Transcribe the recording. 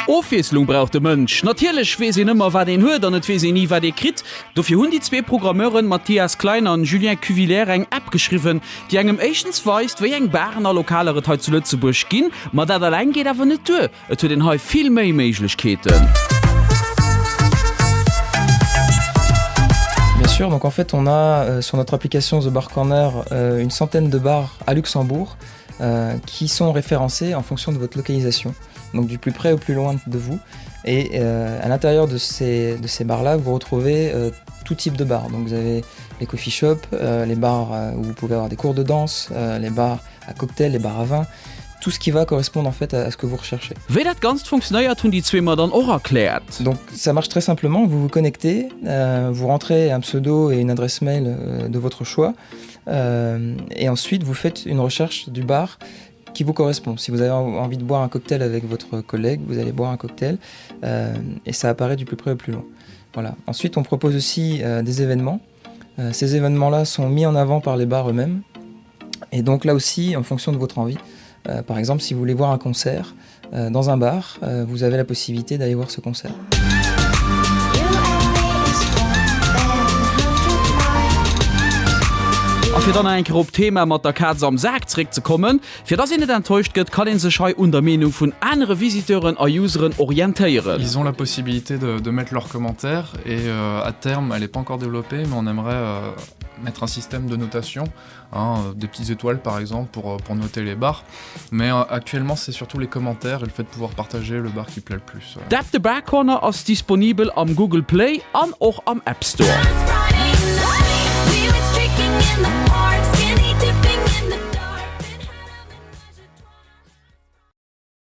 Aufwieslung braucht der Mënsch. Natierlech wees ëmmer wat den huet, an net wees nie wat de krit. Dofir hunn die zwee Programmeuren Matthias Kleiner an Julien Cuvillère eng App geschriven, die engem Echens weist, wéi eng Berner lokalere Teil zu Lützeburg ginn, mat dat allein geht awer net due. Et huet den Hai viel méi Méiglechkeeten. Bien sûr, donc en fait on a sur notre application The Bar Corner une centaine de bars à Luxembourg qui sont référencés en fonction de votre localisation, donc du plus près au plus loin de vous. Et à l'intérieur de ces bars-là, vous retrouvez tout type de bars. Donc vous avez les coffee shops, les bars où vous pouvez avoir des cours de danse, les bars à cocktails, les bars à vin, tout ce qui va correspondre en fait à ce que vous recherchez. Wie dat ganz funktioniert, hun die zwei mal dann auch erklärt. Donc ça marche très simplement, vous vous connectez, vous rentrez un pseudo et une adresse mail de votre choix, et ensuite vous faites une recherche du bar qui vous correspond. Si vous avez envie de boire un cocktail avec votre collègue, vous allez boire un cocktail, et ça apparaît du plus près au plus loin. Voilà. Ensuite on propose aussi des événements. Ces événements-là sont mis en avant par les bars eux-mêmes, et donc là aussi en fonction de votre envie. Par exemple, si vous voulez voir un concert dans un bar, vous avez la possibilité d'aller voir ce concert. Fir dann eng grob Thema mat der Katze am Sack zurück zu kommen, fir das net enttäuscht gëtt, kann den se Schei unter Menü vun andere Visiteuren a Useren orientieren. Ils ont la possibilité de mettre leurs commentaires et à terme, elle n'est pas encore développée, mais on aimerait mettre un système de notation, des petites étoiles par exemple pour noter les bars. Mais actuellement, c'est surtout les commentaires et le fait de pouvoir partager le bar qui plaît le plus. D'app The Bar Corner ass disponibel am Google Play an och am App Store.